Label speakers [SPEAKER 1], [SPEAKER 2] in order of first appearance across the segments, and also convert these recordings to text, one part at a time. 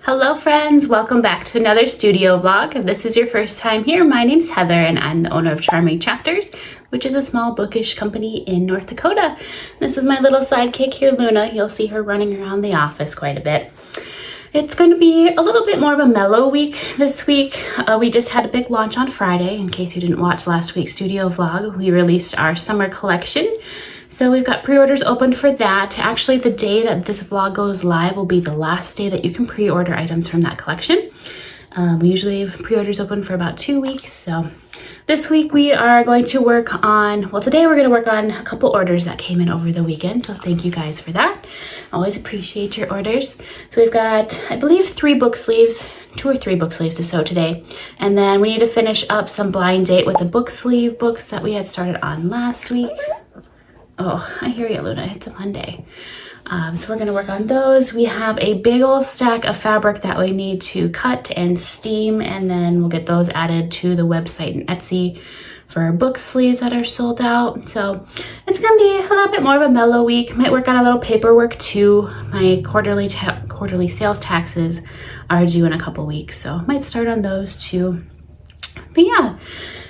[SPEAKER 1] Hello friends, welcome back to another studio vlog. If this is your first time here, my name's Heather and I'm the owner of Charming Chapters, which is a small bookish company in North Dakota. This is my little sidekick here, Luna. You'll see her running around the office quite a bit. It's going to be a little bit more of a mellow week this week. We just had a big launch on Friday. In case you didn't watch last week's studio vlog, we released our summer collection. So we've got pre-orders open for that. Actually, the day that this vlog goes live will be the last day that you can pre-order items from that collection. We usually have pre-orders open for about 2 weeks. So this week we are going to work on, well, today we're going to work on a couple orders that came in over the weekend. So thank you guys for that. Always appreciate your orders. So we've got, I believe, 2 or 3 book sleeves to sew today. And then we need to finish up some blind date with the book sleeve books that we had started on last week. Oh, I hear you, Luna. It's a Monday. So we're going to work on those. We have a big old stack of fabric that we need to cut and steam, and then we'll get those added to the website and Etsy for our book sleeves that are sold out. So it's going to be a little bit more of a mellow week. Might work on a little paperwork too. My quarterly sales taxes are due in a couple weeks, so might start on those too. But yeah,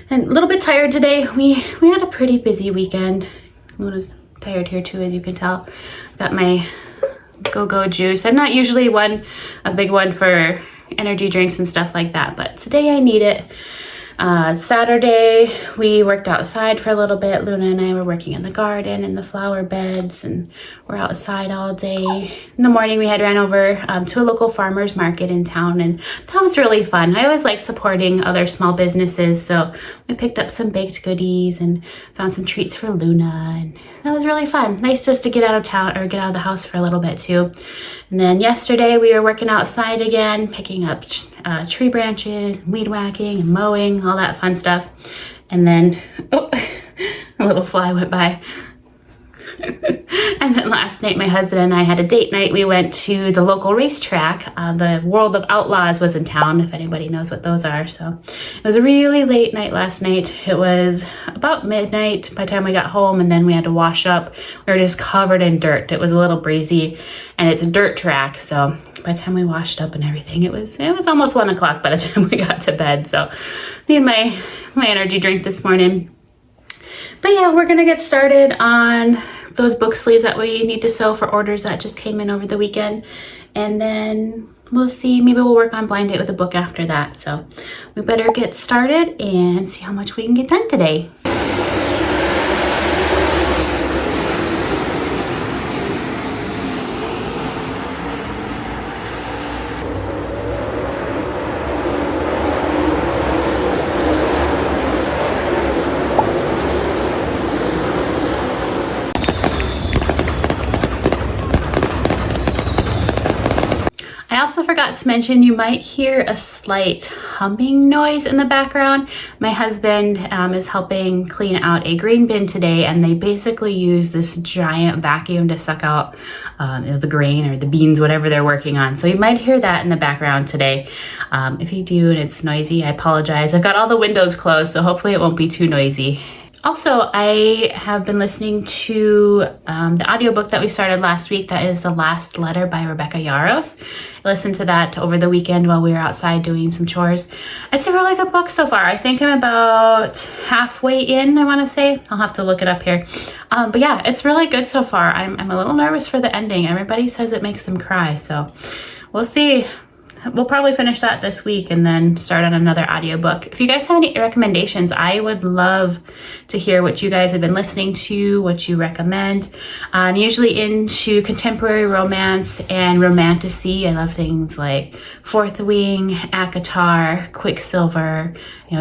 [SPEAKER 1] and a little bit tired today. We had a pretty busy weekend. Luna's tired here too, as you can tell. Got my go-go juice. I'm not usually a big one for energy drinks and stuff like that, but today I need it. Saturday, we worked outside for a little bit. Luna and I were working in the garden and the flower beds, and we're outside all day. In the morning, we had ran over to a local farmer's market in town, and that was really fun. I always like supporting other small businesses, so we picked up some baked goodies and found some treats for Luna, and that was really fun. Nice just to get out of town or get out of the house for a little bit too. And then yesterday, we were working outside again, picking up tree branches, weed whacking and mowing, all that fun stuff. And then, oh, a little fly went by. And then last night, my husband and I had a date night. We went to the local racetrack. The World of Outlaws was in town, if anybody knows what those are. So it was a really late night last night. It was about midnight by the time we got home, and then we had to wash up. We were just covered in dirt. It was a little breezy, and it's a dirt track. So by the time we washed up and everything, it was almost 1 o'clock by the time we got to bed. So need my energy drink this morning. But yeah, we're gonna get started on those book sleeves that we need to sew for orders that just came in over the weekend. And then we'll see, maybe we'll work on blind date with a book after that. So we better get started and see how much we can get done today. I also forgot to mention, you might hear a slight humming noise in the background. My husband is helping clean out a grain bin today, and they basically use this giant vacuum to suck out the grain or the beans, whatever they're working on. So you might hear that in the background today. If you do and it's noisy, I apologize. I've got all the windows closed, so hopefully it won't be too noisy. Also, I have been listening to the audiobook that we started last week. That is The Last Letter by Rebecca Yarros. I listened to that over the weekend while we were outside doing some chores. It's a really good book so far. I think I'm about halfway in, I want to say. I'll have to look it up here. But yeah, it's really good so far. I'm a little nervous for the ending. Everybody says it makes them cry, so we'll see. We'll probably finish that this week and then start on another audiobook. If you guys have any recommendations, I would love to hear what you guys have been listening to, what you recommend. I'm usually into contemporary romance and romantasy. I love things like Fourth Wing, ACOTAR, Quicksilver,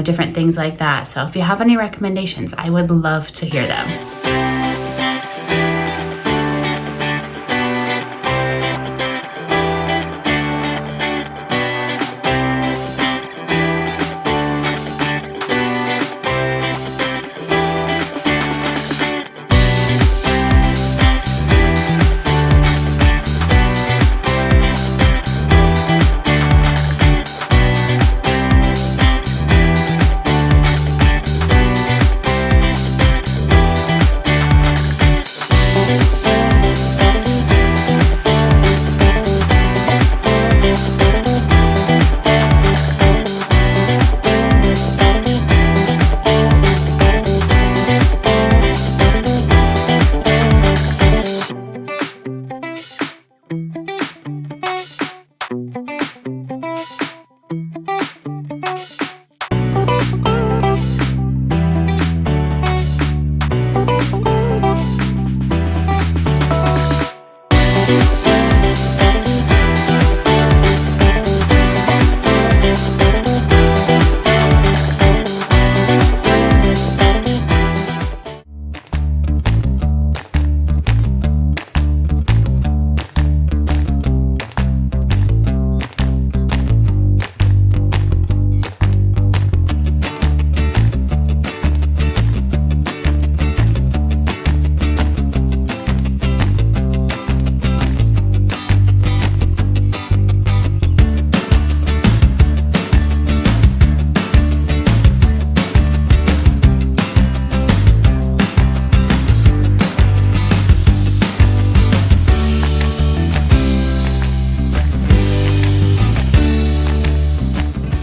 [SPEAKER 1] different things like that. So if you have any recommendations, I would love to hear them.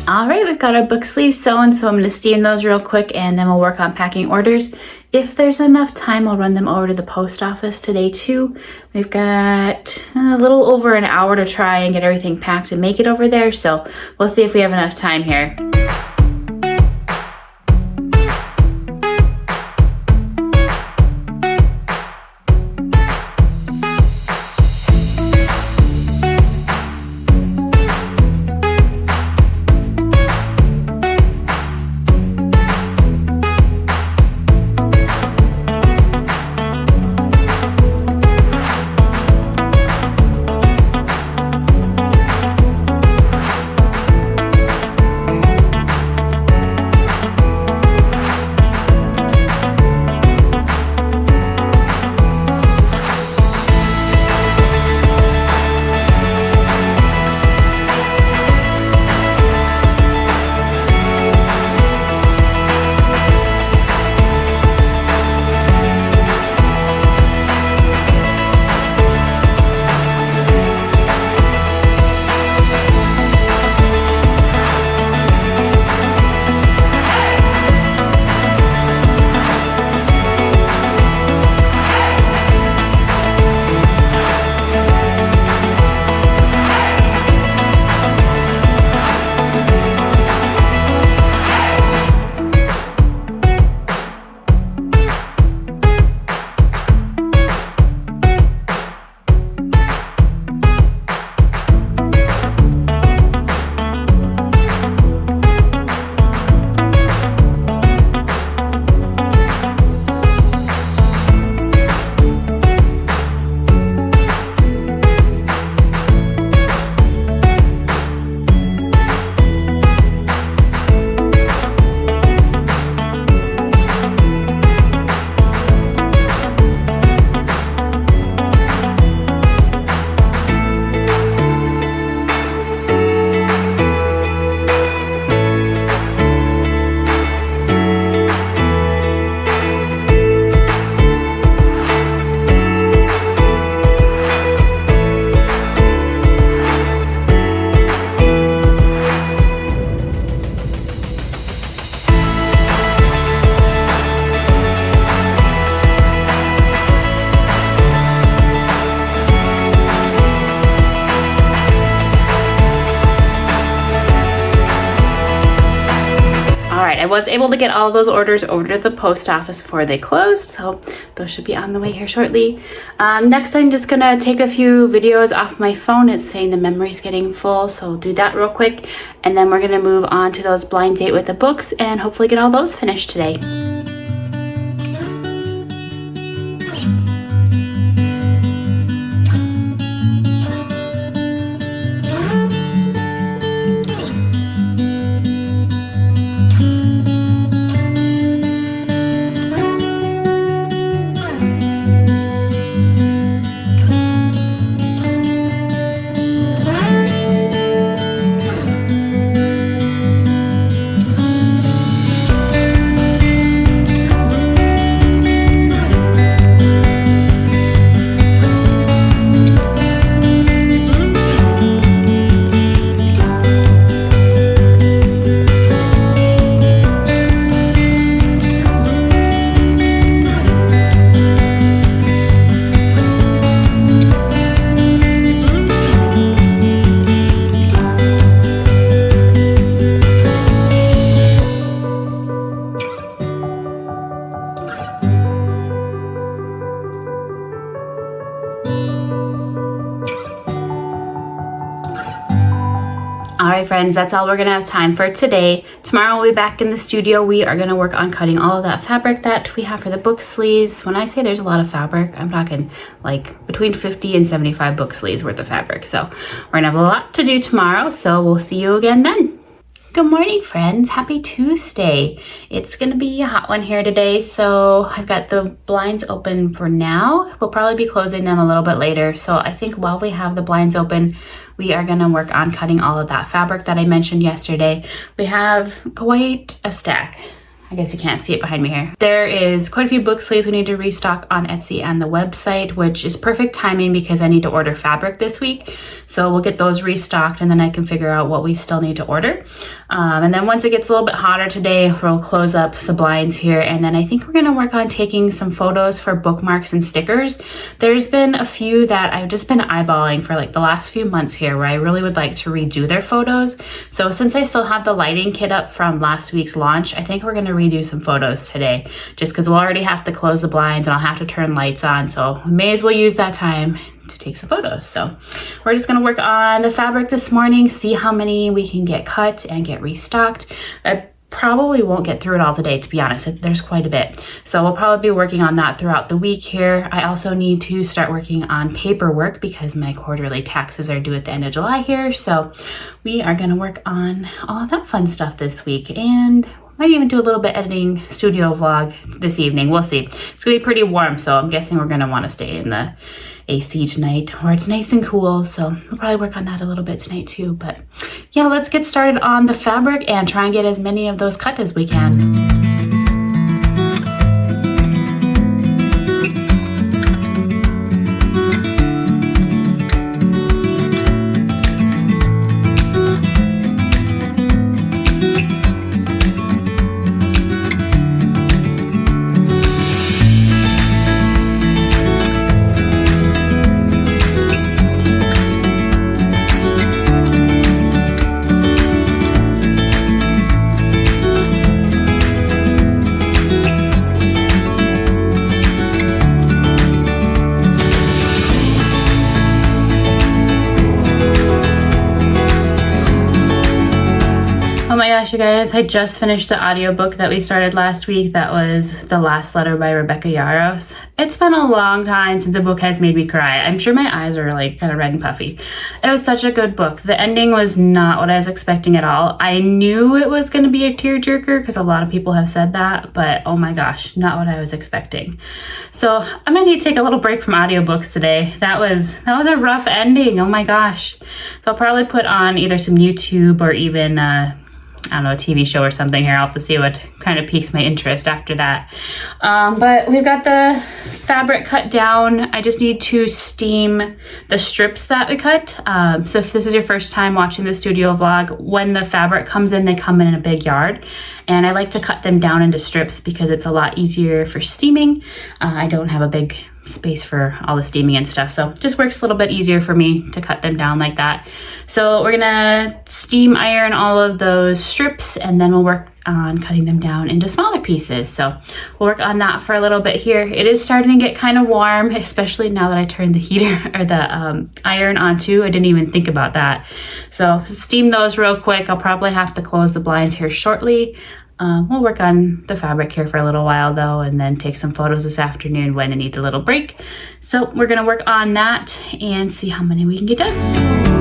[SPEAKER 1] All right, we've got our book sleeves sewn, so I'm going to steam those real quick and then we'll work on packing orders. If there's enough time, I'll run them over to the post office today too. We've got a little over an hour to try and get everything packed and make it over there, so we'll see if we have enough time here. I was able to get all of those orders over to the post office before they closed, so those should be on the way here shortly. Next, I'm just gonna take a few videos off my phone. It's saying the memory's getting full, so I'll do that real quick, and then we're gonna move on to those blind date with the books and hopefully get all those finished today. Alright friends, that's all we're going to have time for today. Tomorrow we'll be back in the studio. We are going to work on cutting all of that fabric that we have for the book sleeves. When I say there's a lot of fabric, I'm talking like between 50 and 75 book sleeves worth of fabric. So we're going to have a lot to do tomorrow, so we'll see you again then. Good morning friends, happy Tuesday. It's gonna be a hot one here today, so I've got the blinds open for now. We'll probably be closing them a little bit later, so I think while we have the blinds open, we are gonna work on cutting all of that fabric that I mentioned yesterday. We have quite a stack. I guess you can't see it behind me here. There is quite a few book sleeves we need to restock on Etsy and the website, which is perfect timing because I need to order fabric this week. So we'll get those restocked and then I can figure out what we still need to order. And then once it gets a little bit hotter today, we'll close up the blinds here. And then I think we're gonna work on taking some photos for bookmarks and stickers. There's been a few that I've just been eyeballing for like the last few months here where I really would like to redo their photos. So since I still have the lighting kit up from last week's launch, I think we're gonna redo some photos today just because we'll already have to close the blinds and I'll have to turn lights on. So we may as well use that time to take some photos. So we're just gonna work on the fabric this morning, see how many we can get cut and get restocked. I probably won't get through it all today, to be honest. There's quite a bit. So we'll probably be working on that throughout the week here. I also need to start working on paperwork because my quarterly taxes are due at the end of July here. So we are gonna work on all that fun stuff this week, and might even do a little bit editing studio vlog this evening. We'll see. It's gonna be pretty warm, so I'm guessing we're gonna wanna stay in the AC tonight where it's nice and cool. So we'll probably work on that a little bit tonight too. But yeah, let's get started on the fabric and try and get as many of those cut as we can. Oh my gosh, you guys, I just finished the audiobook that we started last week. That was The Last Letter by Rebecca Yarros. It's been a long time since a book has made me cry. I'm sure my eyes are like kind of red and puffy. It was such a good book. The ending was not what I was expecting at all. I knew it was going to be a tearjerker because a lot of people have said that, but oh my gosh, not what I was expecting. So I'm gonna need to take a little break from audiobooks today. That was a rough ending. Oh my gosh. So I'll probably put on either some YouTube or even I don't know, a TV show or something here. I'll have to see what kind of piques my interest after that. But we've got the fabric cut down. I just need to steam the strips that we cut. So if this is your first time watching the studio vlog, when the fabric comes in, they come in a big yard. And I like to cut them down into strips because it's a lot easier for steaming. I don't have a big space for all the steaming and stuff, so it just works a little bit easier for me to cut them down like that. So we're gonna steam iron all of those strips and then we'll work on cutting them down into smaller pieces. So we'll work on that for a little bit here. It is starting to get kind of warm, especially now that I turned the heater or the iron on too. I didn't even think about that. So steam those real quick. I'll probably have to close the blinds here shortly. We'll work on the fabric here for a little while though, and then take some photos this afternoon when I need a little break. So we're gonna work on that and see how many we can get done.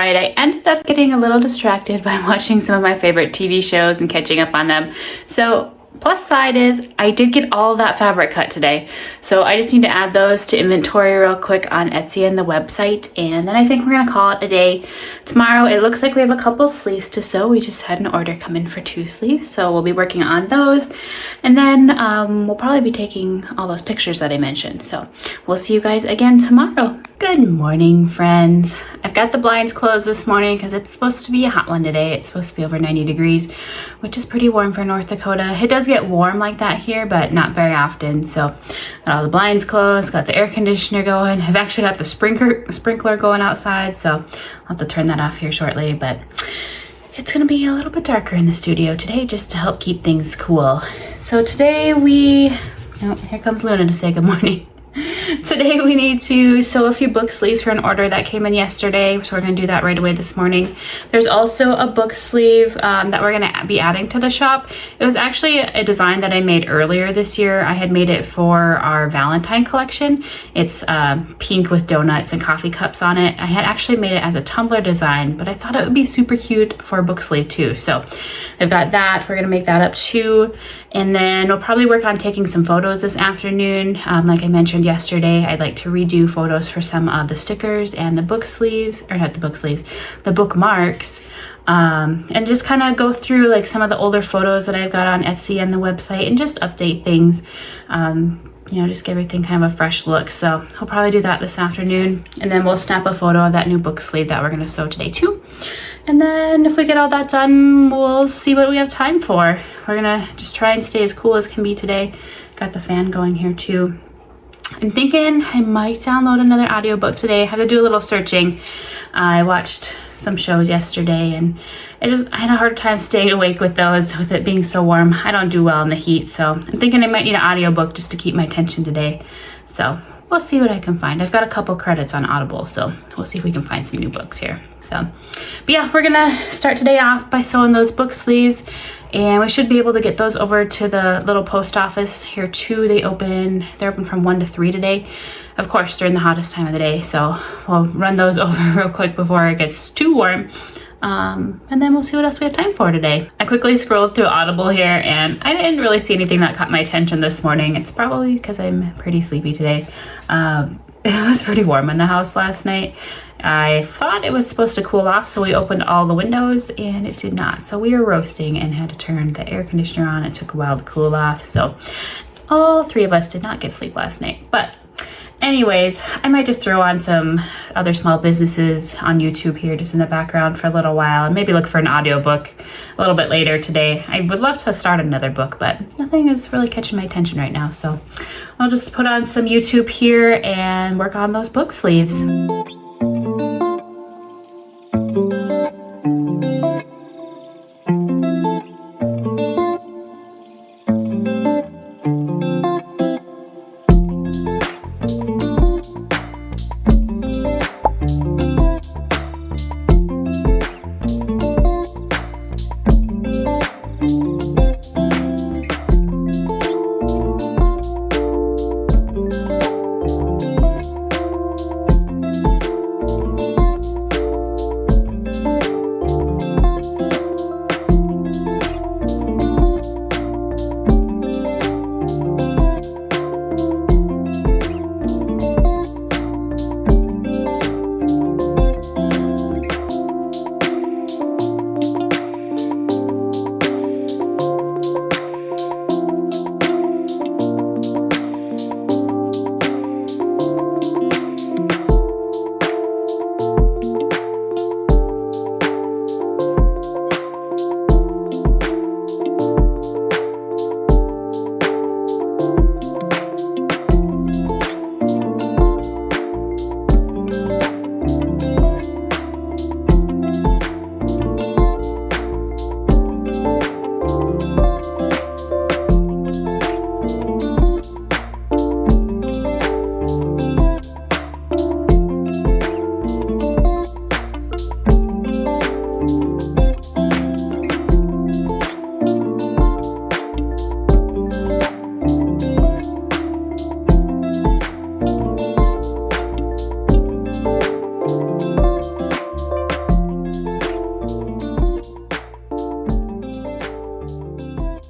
[SPEAKER 1] I ended up getting a little distracted by watching some of my favorite TV shows and catching up on them. So plus side is I did get all of that fabric cut today. So I just need to add those to inventory real quick on Etsy and the website. And then I think we're gonna call it a day. Tomorrow, it looks like we have a couple sleeves to sew. We just had an order come in for 2 sleeves. So we'll be working on those. And then we'll probably be taking all those pictures that I mentioned. So we'll see you guys again tomorrow. Good morning, friends. I've got the blinds closed this morning because it's supposed to be a hot one today. It's supposed to be over 90 degrees, which is pretty warm for North Dakota. It does get warm like that here, but not very often. So got all the blinds closed, got the air conditioner going. I've actually got the sprinkler going outside, so I'll have to turn that off here shortly. But it's gonna be a little bit darker in the studio today just to help keep things cool. So today oh, here comes Luna to say good morning. Today we need to sew a few book sleeves for an order that came in yesterday, so we're going to do that right away this morning. There's also a book sleeve that we're going to be adding to the shop. It was actually a design that I made earlier this year. I had made it for our Valentine collection. It's pink with donuts and coffee cups on it. I had actually made it as a tumbler design, but I thought it would be super cute for a book sleeve too. So I've got that. We're going to make that up too. And then we'll probably work on taking some photos this afternoon. Like I mentioned yesterday, I'd like to redo photos for some of the stickers and the book sleeves, or not the book sleeves, the bookmarks, and just kind of go through like some of the older photos that I've got on Etsy and the website and just update things. You know, just give everything kind of a fresh look. So I'll probably do that this afternoon, and then we'll snap a photo of that new book sleeve that we're going to sew today too. And then if we get all that done, we'll see what we have time for. We're gonna just try and stay as cool as can be today. Got the fan going here too. I'm thinking I might download another audiobook today. I had to do a little searching. I watched some shows yesterday and I had a hard time staying awake with those, with it being so warm. I don't do well in the heat, so I'm thinking I might need an audiobook just to keep my attention today. So we'll see what I can find. I've got a couple credits on Audible, so we'll see if we can find some new books here. So, but yeah, we're gonna start today off by sewing those book sleeves, and we should be able to get those over to the little post office here too. They're open from 1 to 3 today, of course during the hottest time of the day. So we'll run those over real quick before it gets too warm, and then we'll see what else we have time for today. I quickly scrolled through Audible here, and I didn't really see anything that caught my attention this morning. It's probably because I'm pretty sleepy today. It was pretty warm in the house last night. I thought it was supposed to cool off, so we opened all the windows and it did not. So we were roasting and had to turn the air conditioner on. It took a while to cool off. So all 3 of us did not get sleep last night. But anyways, I might just throw on some other small businesses on YouTube here just in the background for a little while, and maybe look for an audiobook a little bit later today. I would love to start another book, but nothing is really catching my attention right now. So I'll just put on some YouTube here and work on those book sleeves.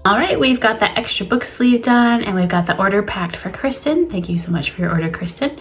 [SPEAKER 1] All right, we've got that extra book sleeve done, and we've got the order packed for Kristen. Thank you so much for your order, Kristen.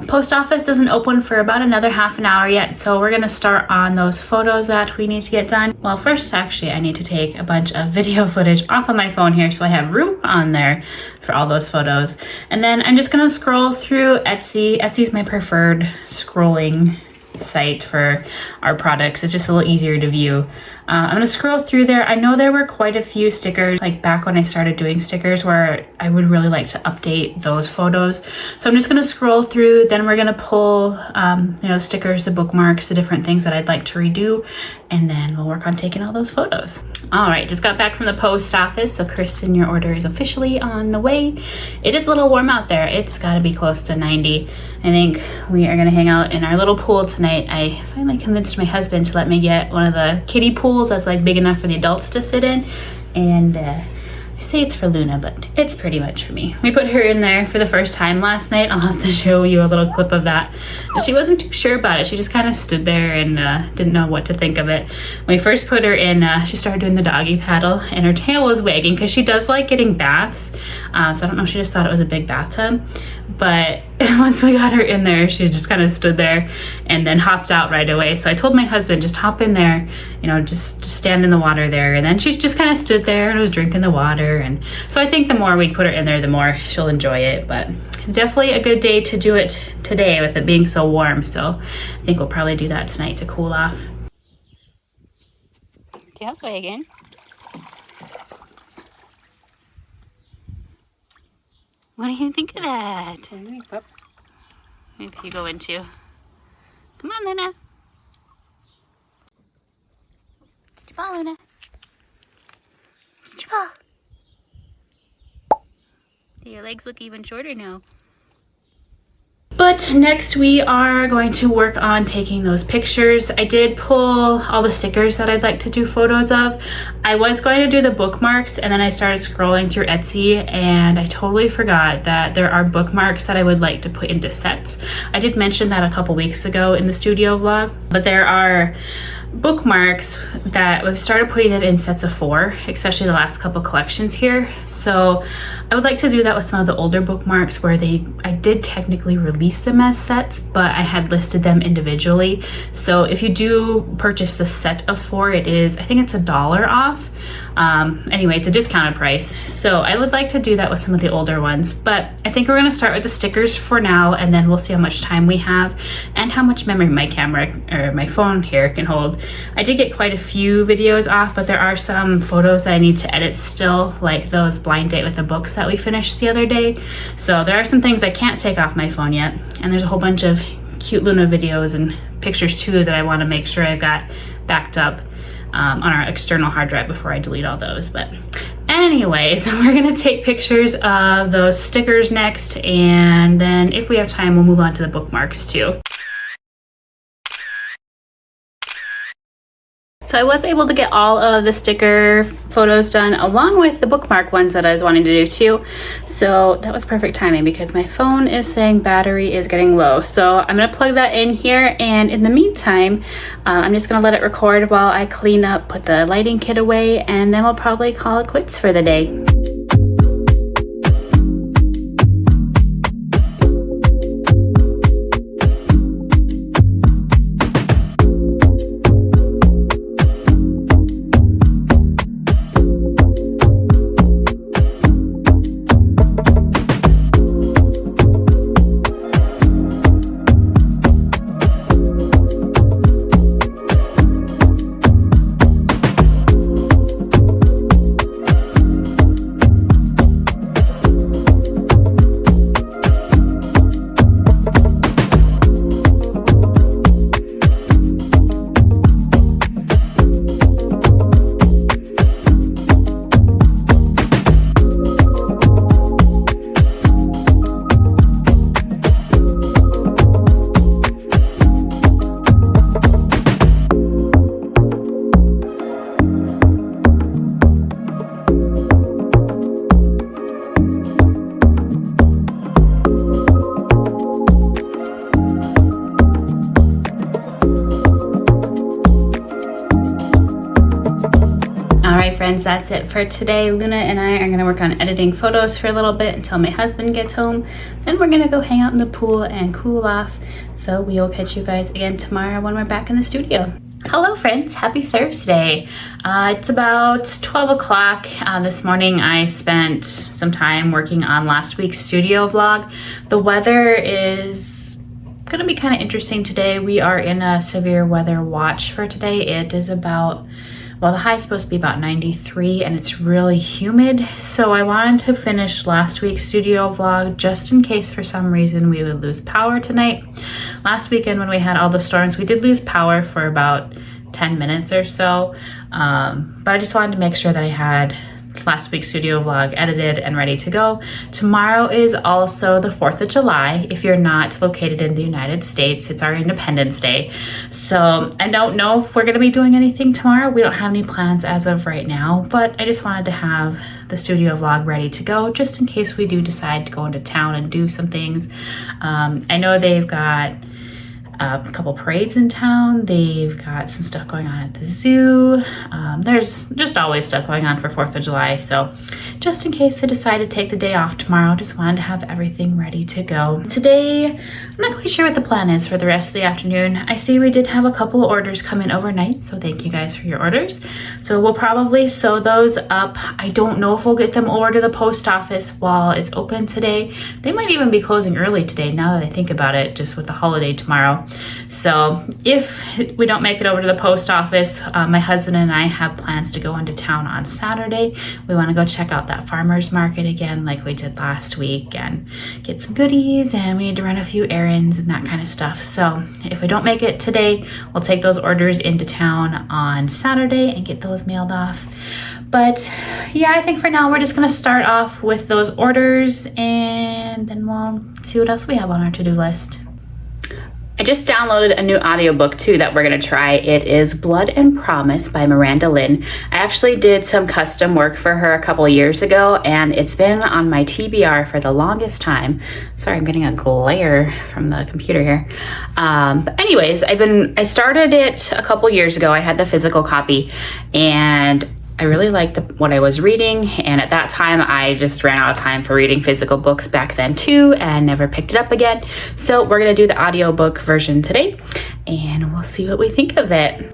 [SPEAKER 1] Post office doesn't open for about another half an hour yet, so we're gonna start on those photos that we need to get done. Well, first, actually, I need to take a bunch of video footage off of my phone here so I have room on there for all those photos. And then I'm just gonna scroll through Etsy. Etsy's my preferred scrolling site for our products. It's just a little easier to view. I'm gonna scroll through there. I know there were quite a few stickers, like back when I started doing stickers, where I would really like to update those photos. So I'm just gonna scroll through, then we're gonna pull, you know, stickers, the bookmarks, the different things that I'd like to redo, and then we'll work on taking all those photos. All right, just got back from the post office. So Kristen, your order is officially on the way. It is a little warm out there. It's gotta be close to 90. I think we are gonna hang out in our little pool tonight. I finally convinced my husband to let me get one of the kiddie pools that's like big enough for the adults to sit in, and I say it's for Luna, but it's pretty much for me. We put her in there for the first time last night. I'll have to show you a little clip of that. She wasn't too sure about it. She just kind of stood there and didn't know what to think of it. When we first put her in, she started doing the doggy paddle, and her tail was wagging because she does like getting baths. So I don't know if she just thought it was a big bathtub. But once we got her in there, she just kind of stood there and then hopped out right away. So I told my husband, just hop in there, you know, just stand in the water there. And then she just kind of stood there and was drinking the water. And so I think the more we put her in there, the more she'll enjoy it. But definitely a good day to do it today with it being so warm. So I think we'll probably do that tonight to cool off. Tail's wagging. What do you think of that? Maybe you go into. Come on, Luna. Get your ball, Luna. Get your ball. Your legs look even shorter now. But next we are going to work on taking those pictures. I did pull all the stickers that I'd like to do photos of. I was going to do the bookmarks, and then I started scrolling through Etsy and I totally forgot that there are bookmarks that I would like to put into sets. I did mention that a couple weeks ago in the studio vlog, but there are bookmarks that we've started putting them in sets of 4, especially the last couple collections here. So I would like to do that with some of the older bookmarks where I did technically release them as sets, but I had listed them individually. So if you do purchase the set of 4, it is, I think it's $1 off. Anyway, it's a discounted price. So I would like to do that with some of the older ones, but I think we're gonna start with the stickers for now, and then we'll see how much time we have and how much memory my camera or my phone here can hold. I did get quite a few videos off, but there are some photos that I need to edit still, like those blind date with the books that we finished the other day. So there are some things I can't take off my phone yet, and there's a whole bunch of cute Luna videos and pictures too that I want to make sure I've got backed up on our external hard drive before I delete all those. But anyway, so we're gonna take pictures of those stickers next, and then if we have time, we'll move on to the bookmarks too. So I was able to get all of the sticker photos done along with the bookmark ones that I was wanting to do too. So that was perfect timing because my phone is saying battery is getting low. So I'm gonna plug that in here, and in the meantime, I'm just gonna let it record while I clean up, put the lighting kit away, and then we'll probably call it quits for the day. Friends, that's it for today. Luna and I are going to work on editing photos for a little bit until my husband gets home. Then we're going to go hang out in the pool and cool off. So we will catch you guys again tomorrow when we're back in the studio. Hello friends, happy Thursday. It's about 12 o'clock. This morning I spent some time working on last week's studio vlog. The weather is going to be kind of interesting today. We are in a severe weather watch for today. It is about, well, the high is supposed to be about 93 and it's really humid. So I wanted to finish last week's studio vlog just in case for some reason we would lose power tonight. Last weekend when we had all the storms, we did lose power for about 10 minutes or so. But I just wanted to make sure that I had last week's studio vlog edited and ready to go. Tomorrow is also the 4th of July. If you're not located in the United States, it's our Independence Day. So I don't know if we're going to be doing anything tomorrow. We don't have any plans as of right now, but I just wanted to have the studio vlog ready to go just in case we do decide to go into town and do some things. I know they've got a couple parades in town. They've got some stuff going on at the zoo. There's just always stuff going on for 4th of July. So just in case I decide to take the day off tomorrow, just wanted to have everything ready to go. Today, I'm not quite sure what the plan is for the rest of the afternoon. I see we did have a couple of orders come in overnight, so thank you guys for your orders. So we'll probably sew those up. I don't know if we'll get them over to the post office while it's open today. They might even be closing early today now that I think about it, just with the holiday tomorrow. So if we don't make it over to the post office, my husband and I have plans to go into town on Saturday. We want to go check out that farmer's market again like we did last week and get some goodies, and we need to run a few errands and that kind of stuff. So if we don't make it today, we'll take those orders into town on Saturday and get those mailed off. But yeah, I think for now we're just going to start off with those orders and then we'll see what else we have on our to-do list. I just downloaded a new audiobook too that we're going to try. It is Blood and Promise by Miranda. I actually did some custom work for her a couple years ago and it's been on my TBR for the longest time. Sorry, I'm getting a glare from the computer here. But anyways, I started it a couple years ago. I had the physical copy and I really liked what I was reading, and at that time I just ran out of time for reading physical books back then too and never picked it up again. So we're going to do the audiobook version today and we'll see what we think of it.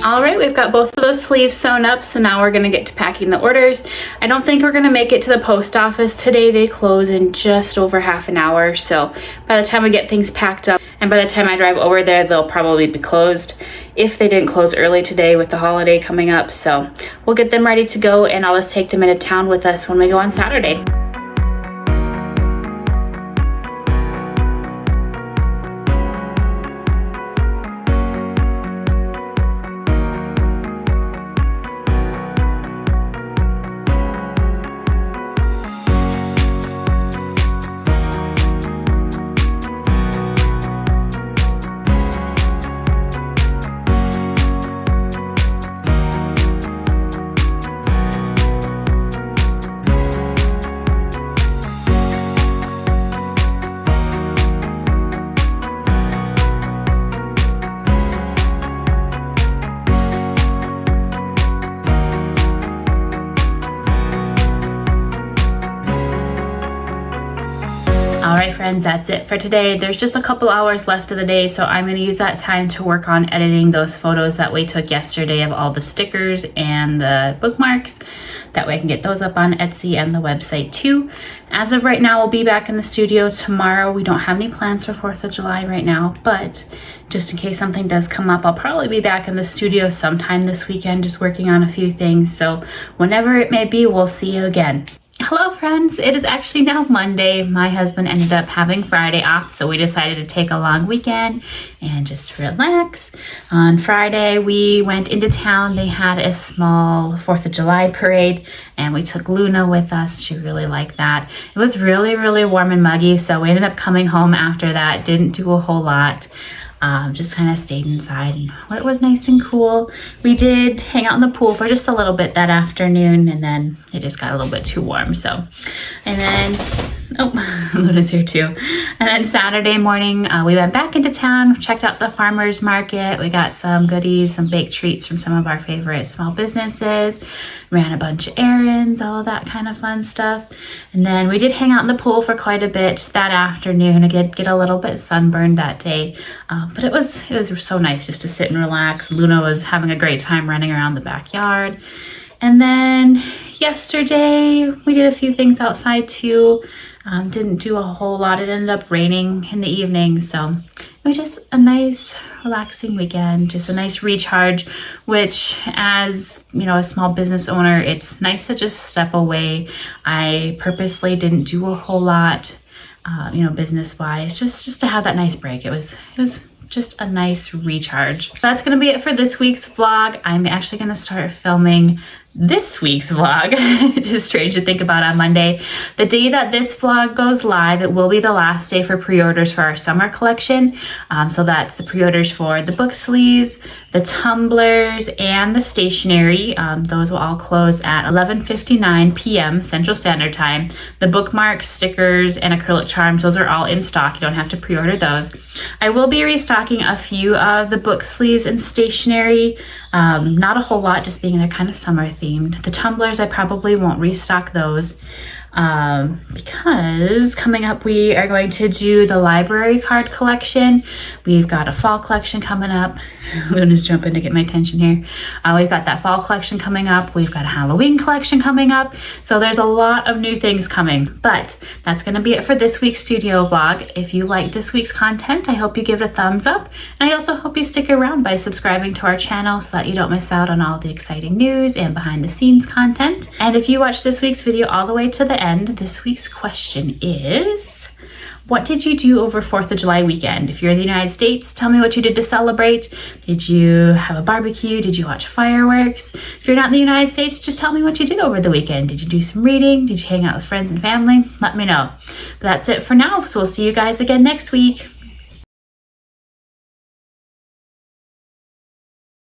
[SPEAKER 1] All right, we've got both of those sleeves sewn up, so now we're gonna get to packing the orders. I don't think we're gonna make it to the post office today. They close in just over half an hour, so by the time we get things packed up and by the time I drive over there, they'll probably be closed if they didn't close early today with the holiday coming up. So we'll get them ready to go and I'll just take them into town with us when we go on Saturday. All right, friends, that's it for today. There's just a couple hours left of the day, so I'm going to use that time to work on editing those photos that we took yesterday of all the stickers and the bookmarks. That way I can get those up on Etsy and the website too. As of right now, we'll be back in the studio tomorrow. We don't have any plans for 4th of July right now, but just in case something does come up, I'll probably be back in the studio sometime this weekend, just working on a few things. So whenever it may be, we'll see you again. Hello friends, it is actually now Monday. My husband ended up having Friday off, so we decided to take a long weekend and just relax. On Friday, we went into town. They had a small 4th of July parade, and we took Luna with us. She really liked that. It was really, really warm and muggy, so we ended up coming home after that. Didn't do a whole lot. Just kind of stayed inside, and it was nice and cool. We did hang out in the pool for just a little bit that afternoon, and then it just got a little bit too warm. So, and then, oh, Luna's here too. And then Saturday morning, we went back into town, checked out the farmer's market. We got some goodies, some baked treats from some of our favorite small businesses, ran a bunch of errands, all of that kind of fun stuff. And then we did hang out in the pool for quite a bit that afternoon. I did get a little bit sunburned that day. But it was so nice just to sit and relax. Luna was having a great time running around the backyard. And then yesterday we did a few things outside too. Didn't do a whole lot. It ended up raining in the evening, so it was just a nice relaxing weekend, just a nice recharge, which as you know, a small business owner, it's nice to just step away. I purposely didn't do a whole lot, business wise, just to have that nice break. It was just a nice recharge. That's gonna be it for this week's vlog. I'm actually gonna start filming this week's vlog, which is strange to think about on Monday. The day that this vlog goes live, it will be the last day for pre-orders for our summer collection. So that's the pre-orders for the book sleeves, the tumblers, and the stationery. Those will all close at 11:59 p.m. Central Standard Time. The bookmarks, stickers, and acrylic charms, those are all in stock. You don't have to pre-order those. I will be restocking a few of the book sleeves and stationery. Not a whole lot, just being they're kind of summer themed. The tumblers, I probably won't restock those because coming up we are going to do the library card collection. We've got a fall collection coming up. Luna's jumping to get my attention here. We've got that fall collection coming up. We've got a Halloween collection coming up. So there's a lot of new things coming, but that's going to be it for this week's studio vlog. If you like this week's content, I hope you give it a thumbs up. And I also hope you stick around by subscribing to our channel so that you don't miss out on all the exciting news and behind the scenes content. And if you watch this week's video all the way to the end, this week's question is, what did you do over 4th of July weekend? If you're in the United States, tell me what you did to celebrate. Did you have a barbecue? Did you watch fireworks? If you're not in the United States, just tell me what you did over the weekend. Did you do some reading? Did you hang out with friends and family? Let me know. But that's it for now, so we'll see you guys again next week.